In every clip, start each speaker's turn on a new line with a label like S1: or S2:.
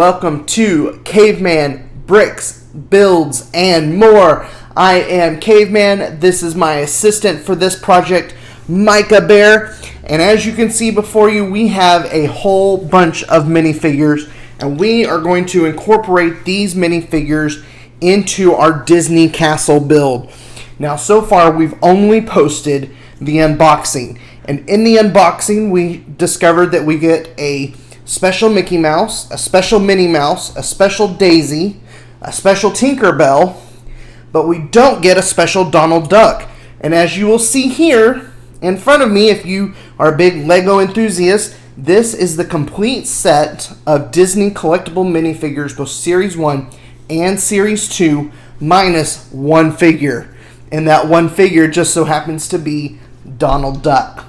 S1: Welcome to Caveman Bricks, Builds, and More. I am Caveman. This is my assistant for this project, Micah Bear. And as you can see before you, we have a whole bunch of minifigures. And we are going to incorporate these minifigures into our Disney Castle build. Now, so far, we've only posted the unboxing. And in the unboxing, we discovered that we get a special Mickey Mouse, a special Minnie Mouse, a special Daisy, a special Tinkerbell, but we don't get a special Donald Duck. And as you will see here in front of me, if you are a big Lego enthusiast, this is the complete set of Disney collectible minifigures, both Series 1 and Series 2, minus one figure. And that one figure just so happens to be Donald Duck.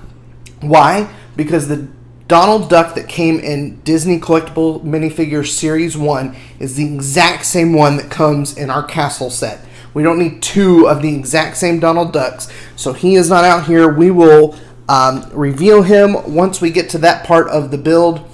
S1: Why? Because the Donald Duck that came in Disney Collectible Minifigures Series 1 is the exact same one that comes in our castle set. We don't need two of the exact same Donald Ducks, so he is not out here. We will reveal him once we get to that part of the build.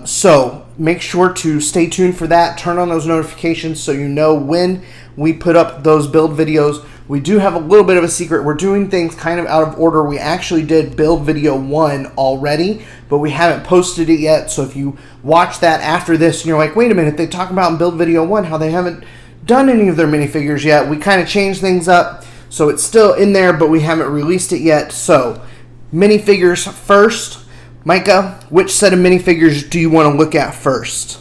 S1: So make sure to stay tuned for that. Turn on those notifications so you know when we put up those build videos. We do have a little bit of a secret. We're doing things kind of out of order. We actually did build video 1 already, but we haven't posted it yet. So if you watch that after this and you're like, wait a minute, they talk about in build video 1 how they haven't done any of their minifigures yet. We kind of changed things up. So it's still in there, but we haven't released it yet. So minifigures first. Micah, which set of minifigures do you want to look at first?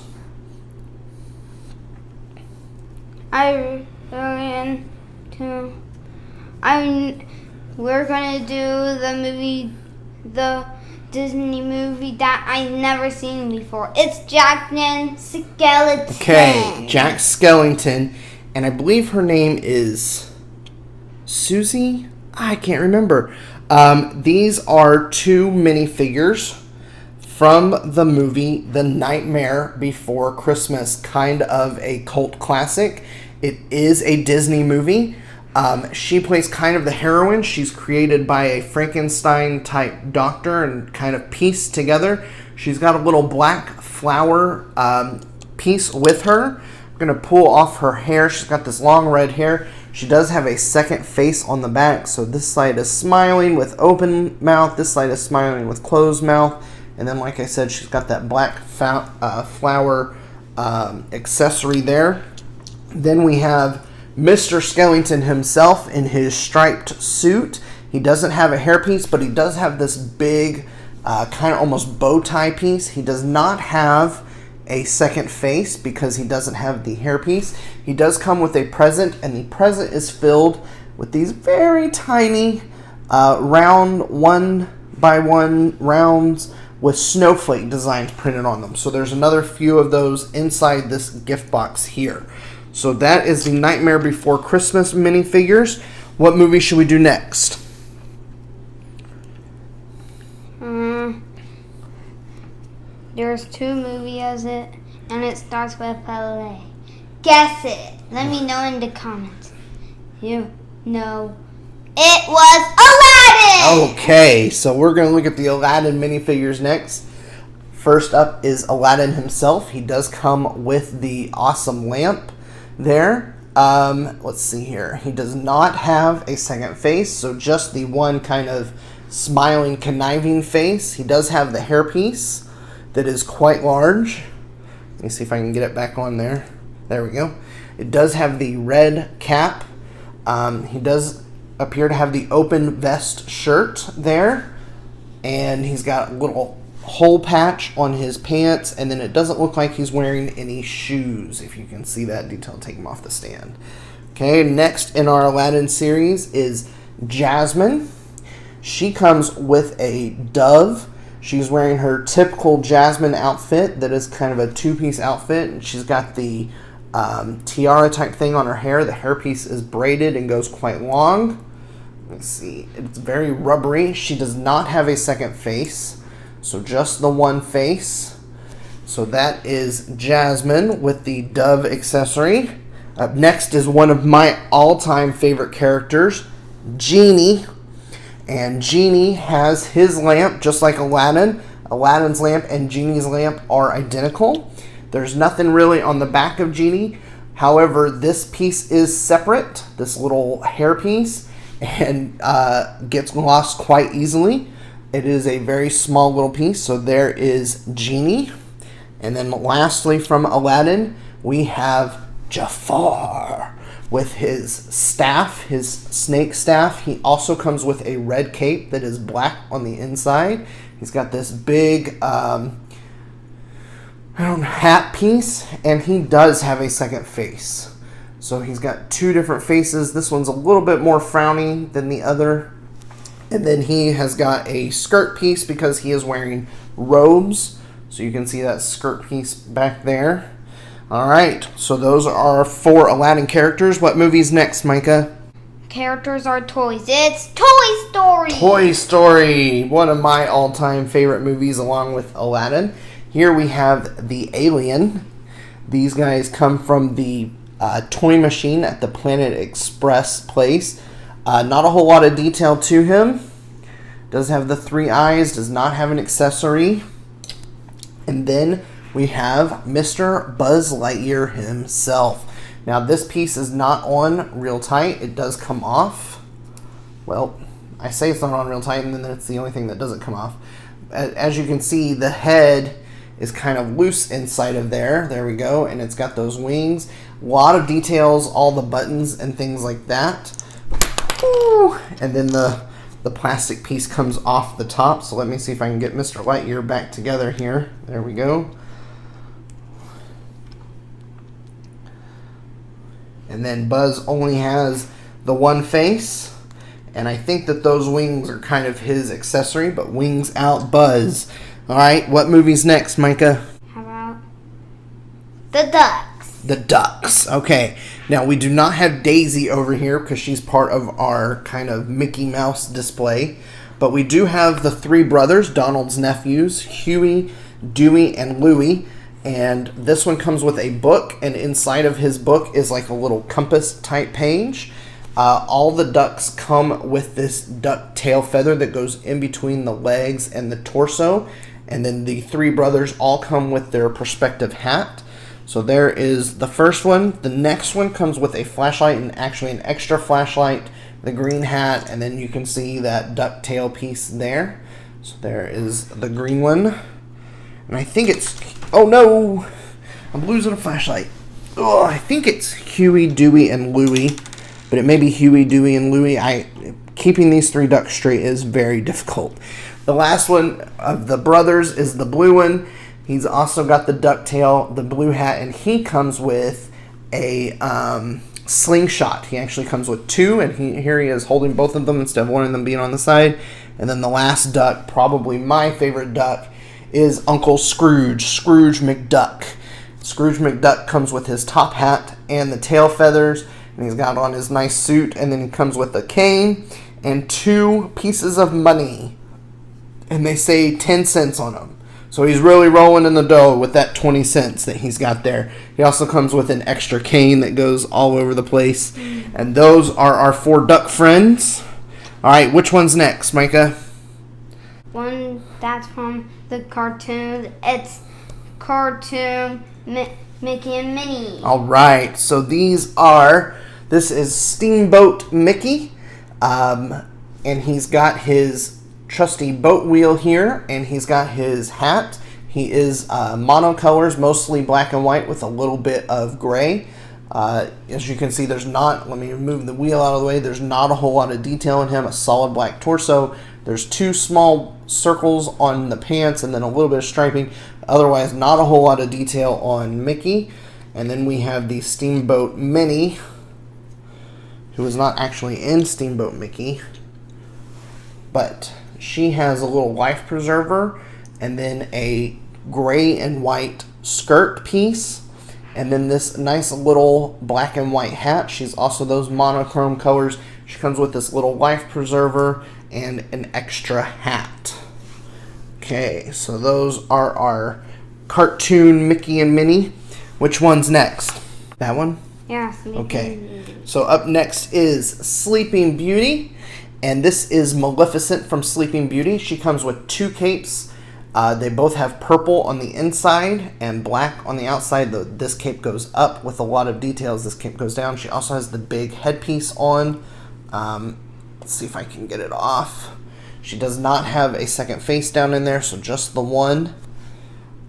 S2: We're gonna do the Disney movie that I've never seen before. It's Jack Skellington.
S1: Okay, Jack Skellington, and I believe her name is Susie. I can't remember. These are two minifigures from the movie The Nightmare Before Christmas, kind of a cult classic. It is a Disney movie. She plays kind of the heroine. She's created by a Frankenstein-type doctor and kind of pieced together. She's got a little black flower piece with her. I'm going to pull off her hair. She's got this long red hair. She does have a second face on the back. So this side is smiling with open mouth. This side is smiling with closed mouth. And then, like I said, she's got that black flower accessory there. Then we have Mr. Skellington himself in his striped suit. He doesn't have a hairpiece, but he does have this big, kind of almost bow tie piece. He does not have a second face because he doesn't have the hairpiece. He does come with a present, and the present is filled with these very tiny round 1x1 rounds with snowflake designs printed on them. So there's another few of those inside this gift box here. So that is the Nightmare Before Christmas minifigures. What movie should we do next?
S2: There's two movies and it starts with LA. Guess it. Let me know in the comments. You know it was Aladdin!
S1: Okay, so we're going to look at the Aladdin minifigures next. First up is Aladdin himself. He does come with the awesome lamp there. Let's see here. He does not have a second face, so just the one kind of smiling, conniving face. He does have the hairpiece that is quite large. Let me see if I can get it back on there. There we go. It does have the red cap. He does appear to have the open vest shirt there, and he's got a little hole patch on his pants, and then it doesn't look like he's wearing any shoes. If you can see that detail, take him off the stand. Okay, next in our Aladdin series is Jasmine. She comes with a dove. She's wearing her typical Jasmine outfit that is kind of a two-piece outfit, and she's got the tiara type thing on her hair. The hairpiece is braided and goes quite long. Let's see, it's very rubbery. She does not have a second face, so just the one face. So that is Jasmine with the dove accessory. Up next is one of my all-time favorite characters, Genie. And Genie has his lamp just like Aladdin. Aladdin's lamp and Genie's lamp are identical. There's nothing really on the back of Genie. However, this piece is separate, this little hair piece, and gets lost quite easily. It is a very small little piece. So there is Genie. And then lastly from Aladdin, we have Jafar with his staff, his snake staff. He also comes with a red cape that is black on the inside. He's got this big hat piece, and he does have a second face. So he's got two different faces. This one's a little bit more frowny than the other. And then he has got a skirt piece because he is wearing robes. So you can see that skirt piece back there. All right, so those are 4 Aladdin characters. What movie's next, Micah?
S2: Characters are toys. It's Toy Story.
S1: Toy Story, one of my all-time favorite movies along with Aladdin. Here we have the alien. These guys come from the toy machine at the Planet Express place. Not a whole lot of detail to him. Does have the 3 eyes, does not have an accessory. And then we have Mr. Buzz Lightyear himself. Now this piece is not on real tight. It does come off. Well, I say it's not on real tight, and then it's the only thing that doesn't come off. As you can see, the head is kind of loose inside of there. There we go. And it's got those wings. A lot of details, all the buttons and things like that. Ooh. And then the plastic piece comes off the top. So let me see if I can get Mr. Lightyear back together here. There we go. And then Buzz only has the one face. And I think that those wings are kind of his accessory, but wings out Buzz. All right, what movie's next, Micah?
S2: How about the Ducks?
S1: The Ducks. Okay. Now, we do not have Daisy over here because she's part of our kind of Mickey Mouse display. But we do have the 3 brothers, Donald's nephews, Huey, Dewey, and Louie. And this one comes with a book, and inside of his book is like a little compass type page. All the ducks come with this duck tail feather that goes in between the legs and the torso. And then the 3 brothers all come with their respective hat. So there is the first one. The next one comes with a flashlight, and actually an extra flashlight, the green hat, and then you can see that duck tail piece there. So there is the green one. And I think it's... Oh no! I'm losing a flashlight. Oh, I think it's Huey, Dewey, and Louie. But it may be Huey, Dewey, and Louie. Keeping these 3 ducks straight is very difficult. The last one of the brothers is the blue one. He's also got the duck tail, the blue hat, and he comes with a slingshot. He actually comes with 2, and here he is holding both of them instead of one of them being on the side. And then the last duck, probably my favorite duck, is Uncle Scrooge, Scrooge McDuck. Scrooge McDuck comes with his top hat and the tail feathers, and he's got on his nice suit, and then he comes with a cane and 2 pieces of money. And they say 10 cents on them. So he's really rolling in the dough with that 20 cents that he's got there. He also comes with an extra cane that goes all over the place. And those are our 4 duck friends. All right, which one's next, Micah?
S2: One that's from the cartoon. It's Cartoon Mickey and Minnie.
S1: All right, so this is Steamboat Mickey. And he's got his trusty boat wheel here, and he's got his hat. He is monocolors, mostly black and white with a little bit of gray. As you can see, let me move the wheel out of the way, there's not a whole lot of detail in him. A solid black torso. There's 2 small circles on the pants and then a little bit of striping. Otherwise, not a whole lot of detail on Mickey. And then we have the Steamboat Minnie, who is not actually in Steamboat Mickey, but she has a little life preserver and then a gray and white skirt piece, and then this nice little black and white hat. She's also those monochrome colors. She comes with this little life preserver and an extra hat. Okay, so those are our cartoon Mickey and Minnie. Which one's next? That one?
S2: Yeah, Sleeping
S1: Okay.
S2: Beauty.
S1: So up next is Sleeping Beauty. And this is Maleficent from Sleeping Beauty. She comes with 2 capes. They both have purple on the inside and black on the outside. This cape goes up with a lot of details. This cape goes down. She also has the big headpiece on. Let's see if I can get it off. She does not have a second face down in there, so just the one.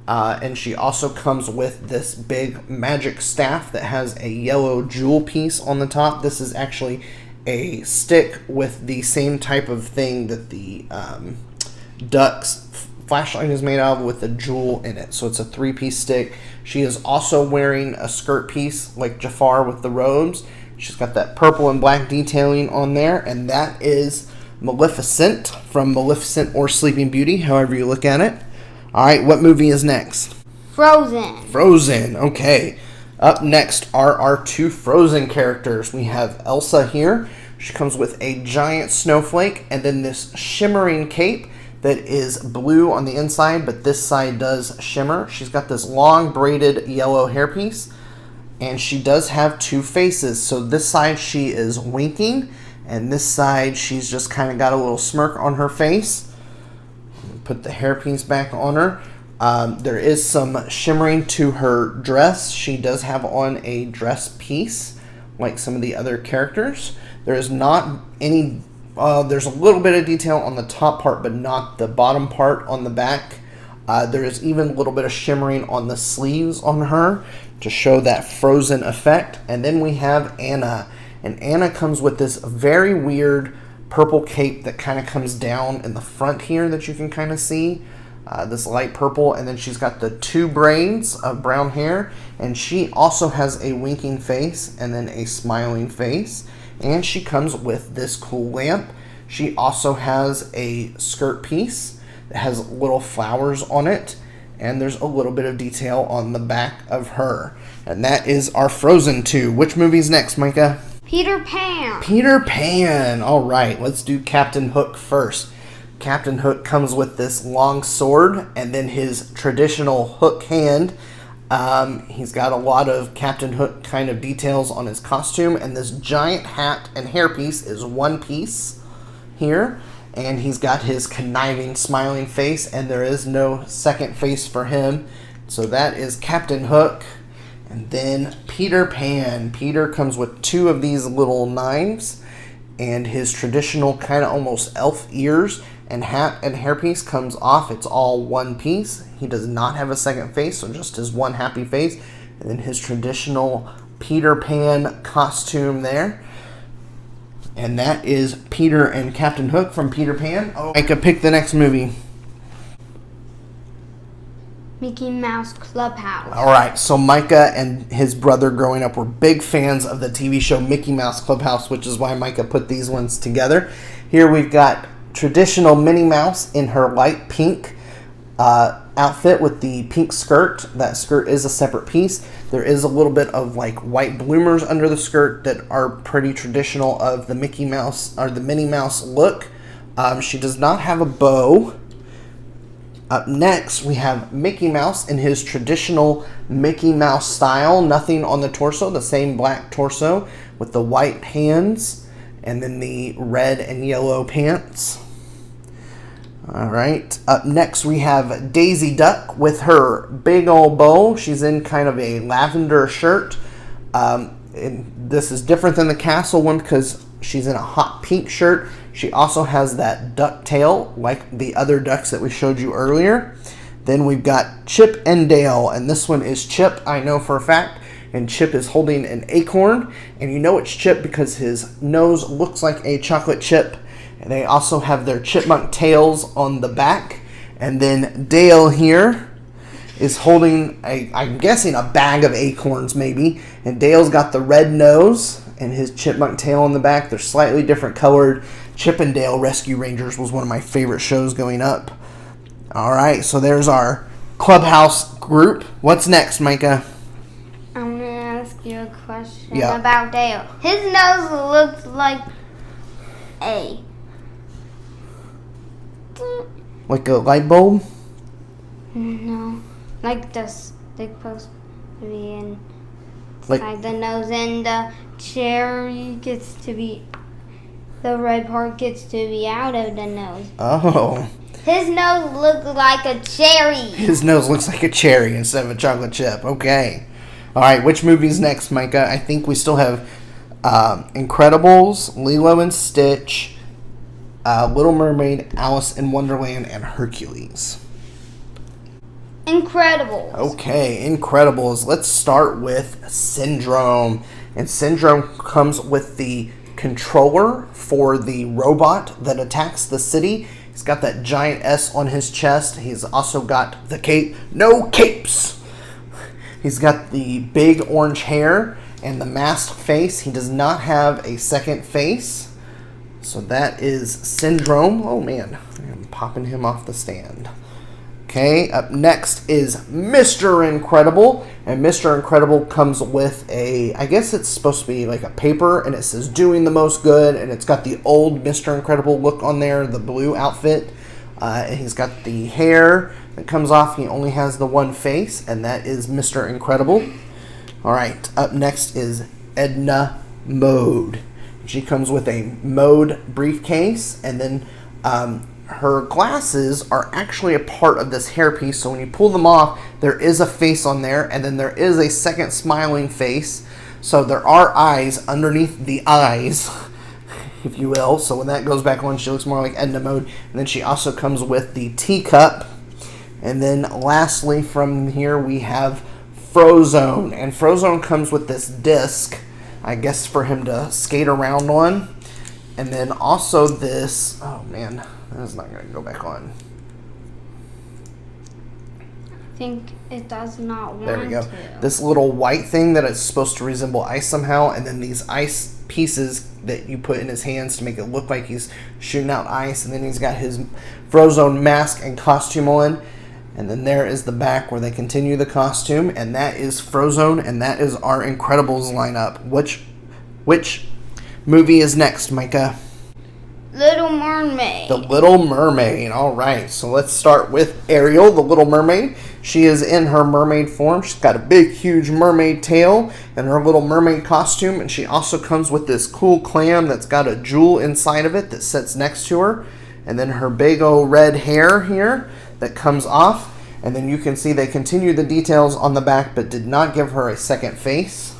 S1: And she also comes with this big magic staff that has a yellow jewel piece on the top. This is actually a stick with the same type of thing that the duck's flashlight is made out of, with a jewel in it. So it's a 3-piece stick. She is also wearing a skirt piece like Jafar with the robes. She's got that purple and black detailing on there, and that is Maleficent from Maleficent or Sleeping Beauty, however you look at it. All right, what movie is next?
S2: Frozen.
S1: Frozen, okay. Up next are our 2 Frozen characters. We have Elsa here. She comes with a giant snowflake and then this shimmering cape that is blue on the inside, but this side does shimmer. She's got this long braided yellow hairpiece, and she does have 2 faces. So this side she is winking, and this side she's just kind of got a little smirk on her face. Put the hairpiece back on her. There is some shimmering to her dress. She does have on a dress piece like some of the other characters. There is not any, there's a little bit of detail on the top part, but not the bottom part on the back. There is even a little bit of shimmering on the sleeves on her to show that Frozen effect. And then we have Anna. And Anna comes with this very weird purple cape that kind of comes down in the front here that you can kind of see. This light purple, and then she's got the 2 braids of brown hair, and she also has a winking face and then a smiling face, and she comes with this cool lamp. She also has a skirt piece that has little flowers on it, and there's a little bit of detail on the back of her. And that is our Frozen 2. Which movie's next, Micah?
S2: Peter Pan.
S1: Peter Pan. All right, let's do Captain Hook first. Captain Hook comes with this long sword and then his traditional hook hand. He's got a lot of Captain Hook kind of details on his costume, and this giant hat and hairpiece is 1 piece here. And he's got his conniving, smiling face, and there is no second face for him. So that is Captain Hook. And then Peter Pan. Peter comes with 2 of these little knives, and his traditional kind of almost elf ears and hat and hairpiece comes off. It's all 1 piece. He does not have a second face, so just his 1 happy face. And then his traditional Peter Pan costume there. And that is Peter and Captain Hook from Peter Pan. Oh, I could pick the next movie.
S2: Mickey Mouse Clubhouse.
S1: All right, so Micah and his brother growing up were big fans of the TV show Mickey Mouse Clubhouse, which is why Micah put these ones together. Here we've got traditional Minnie Mouse in her light pink outfit with the pink skirt. That skirt is a separate piece. There is a little bit of like white bloomers under the skirt that are pretty traditional of the Mickey Mouse or the Minnie Mouse look. She does not have a bow. Up next, we have Mickey Mouse in his traditional Mickey Mouse style. Nothing on the torso, the same black torso with the white hands and then the red and yellow pants. All right. Up next, we have Daisy Duck with her big old bow. She's in kind of a lavender shirt. And this is different than the castle one because she's in a hot pink shirt. She also has that duck tail like the other ducks that we showed you earlier. Then we've got Chip and Dale, and this one is Chip, I know for a fact. And Chip is holding an acorn, and you know it's Chip because his nose looks like a chocolate chip. And they also have their chipmunk tails on the back. And then Dale here is holding, I'm guessing, a bag of acorns maybe. And Dale's got the red nose and his chipmunk tail on the back. They're slightly different colored. Chip and Dale Rescue Rangers was one of my favorite shows going up. All right, so there's our Clubhouse group. What's next, Micah?
S2: I'm going to ask you a question about Dale. His nose looks like
S1: like a light bulb?
S2: No, like this. They're supposed to be in
S1: like
S2: the nose, and the cherry gets to be, the red part gets to be out of the nose.
S1: Oh.
S2: His nose looks like a cherry.
S1: His nose looks like a cherry instead of a chocolate chip. Okay. All right, which movie's next, Micah? I think we still have Incredibles, Lilo and Stitch, Little Mermaid, Alice in Wonderland, and Hercules.
S2: Incredibles.
S1: Okay, Incredibles. Let's start with Syndrome. And Syndrome comes with the controller for the robot that attacks the city. He's got that giant S on his chest. He's also got the cape. No capes! He's got the big orange hair and the masked face. He does not have a second face. So that is Syndrome. Oh man, I'm popping him off the stand. Okay, up next is Mr. Incredible. And Mr. Incredible comes with I guess it's supposed to be like a paper, and it says doing the most good, and it's got the old Mr. Incredible look on there, the blue outfit. And he's got the hair that comes off. He only has the one face, and that is Mr. Incredible. All right, up next is Edna Mode. She comes with a Mode briefcase, and then her glasses are actually a part of this hairpiece, so when you pull them off, there is a face on there, and then there is a second smiling face. So there are eyes underneath the eyes, if you will. So when that goes back on, she looks more like Edna Mode. And then she also comes with the teacup. And then lastly from here we have Frozone. And Frozone comes with this disc, I guess for him to skate around on. And then also this, oh man, that's not going to go back on.
S2: I think it does not want to.
S1: There we go. This little white thing that is supposed to resemble ice somehow, and then these ice pieces that you put in his hands to make it look like he's shooting out ice, and then he's got his Frozone mask and costume on. And then there is the back where they continue the costume, and that is Frozone, and that is our Incredibles lineup. Which movie is next, Micah?
S2: Little Mermaid.
S1: The Little Mermaid. All right, so let's start with Ariel, the Little Mermaid. She is in her mermaid form. She's got a big, huge mermaid tail and her Little Mermaid costume, and she also comes with this cool clam that's got a jewel inside of it that sits next to her, and then her big old red hair here that comes off, and then you can see they continue the details on the back but did not give her a second face,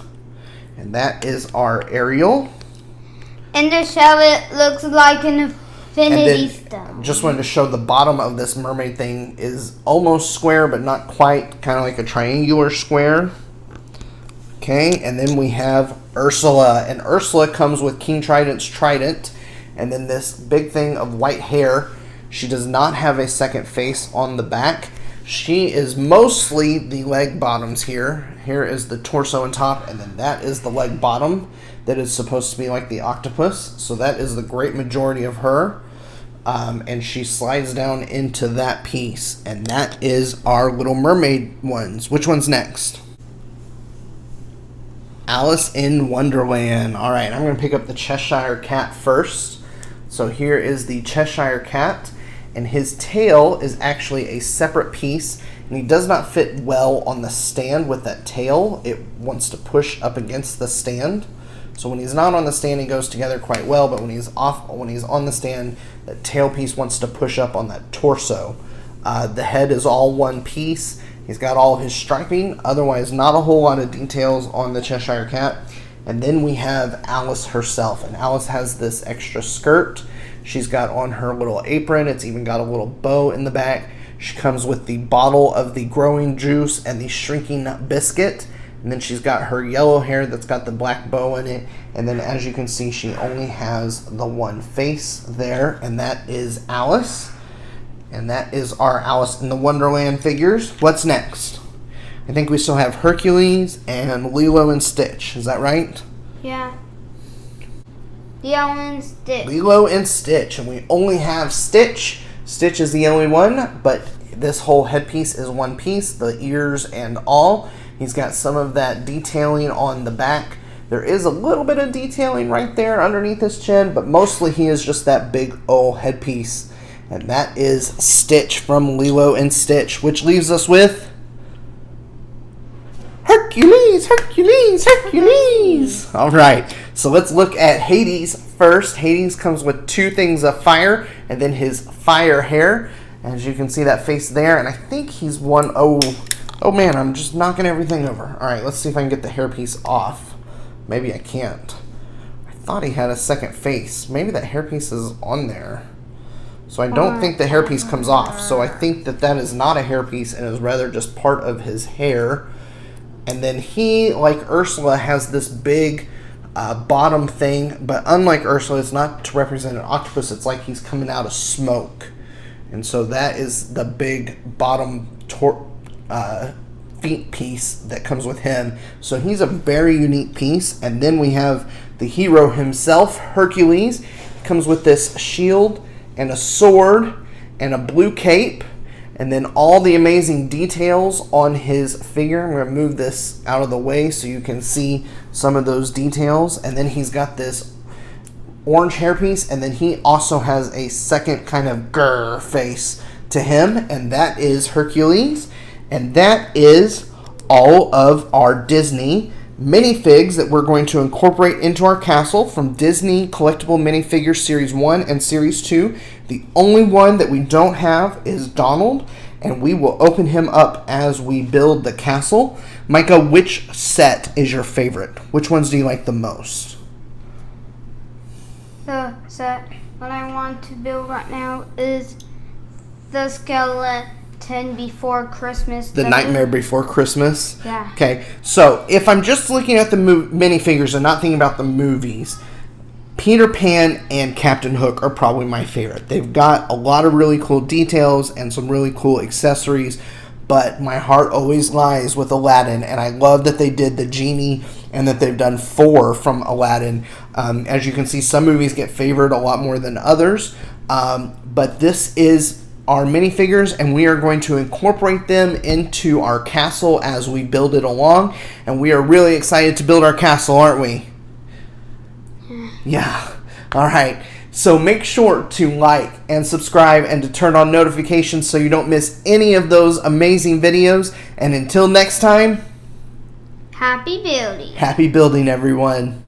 S1: and that is our Ariel.
S2: In the shell, it looks like an infinity stone.
S1: Just wanted to show the bottom of this mermaid thing is almost square, but not quite, kind of like a triangular square. Okay, and then we have Ursula, and Ursula comes with King Trident's trident, and then this big thing of white hair. She does not have a second face on the back. She is mostly the leg bottoms here. Here is the torso and top, and then that is the leg bottom that is supposed to be like the octopus. So that is the great majority of her. And she slides down into that piece. And that is our Little Mermaid ones. Which one's next? Alice in Wonderland. All right, I'm going to pick up the Cheshire Cat first. So here is the Cheshire Cat. And his tail is actually a separate piece, and he does not fit well on the stand with that tail. It wants to push up against the stand. So when he's not on the stand, he goes together quite well, but when he's on the stand, the tail piece wants to push up on that torso. The head is all one piece. He's got all his striping, otherwise not a whole lot of details on the Cheshire Cat. And then we have Alice herself, and Alice has this extra skirt. She's got on her little apron. It's even got a little bow in the back. She comes with the bottle of the growing juice and the shrinking biscuit. And then she's got her yellow hair that's got the black bow in it. And then as you can see, she only has the one face there, and that is Alice. And that is our Alice in the Wonderland figures. What's next? I think we still have Hercules and Lilo and Stitch. Is that right?
S2: Yeah. Lilo and Stitch.
S1: Lilo and Stitch. And we only have Stitch. Stitch is the only one, but this whole headpiece is one piece, the ears and all. He's got some of that detailing on the back. There is a little bit of detailing right there underneath his chin, but mostly he is just that big old headpiece. And that is Stitch from Lilo and Stitch, which leaves us with Hercules, Hercules, Hercules. All right, so let's look at Hades first. Hades comes with two things of fire and then his fire hair. As you can see that face there, and I think he's one. Oh man, I'm just knocking everything over. All right, let's see if I can get the hairpiece off. Maybe I can't. I thought he had a second face. Maybe that hairpiece is on there. So I don't think the hairpiece comes off. So I think that is not a hairpiece and is rather just part of his hair. And then he, like Ursula, has this big bottom thing. But unlike Ursula, it's not to represent an octopus. It's like he's coming out of smoke. And so that is the big bottom feet piece that comes with him. So he's a very unique piece. And then we have the hero himself, Hercules. He comes with this shield and a sword and a blue cape, and then all the amazing details on his figure. I'm going to move this out of the way so you can see some of those details. And then he's got this orange hairpiece, and then he also has a second kind of grr face to him, and that is Hercules. And that is all of our Disney minifigs that we're going to incorporate into our castle from Disney Collectible Minifigures Series 1 and Series 2. The only one that we don't have is Donald, and we will open him up as we build the castle. Micah, which set is your favorite? Which ones do you like the most?
S2: The set what I want to build right now is the skeleton before Christmas.
S1: The Nightmare Before Christmas?
S2: Yeah.
S1: Okay, so if I'm just looking at the minifigures and not thinking about the movies, Peter Pan and Captain Hook are probably my favorite. They've got a lot of really cool details and some really cool accessories, but my heart always lies with Aladdin, and I love that they did the genie and that they've done 4 from Aladdin. As you can see, some movies get favored a lot more than others, but this is our minifigures, and we are going to incorporate them into our castle as we build it along, and we are really excited to build our castle, aren't we? Yeah. All right. So make sure to like and subscribe and to turn on notifications so you don't miss any of those amazing videos. And until next time,
S2: happy building.
S1: Happy building, everyone.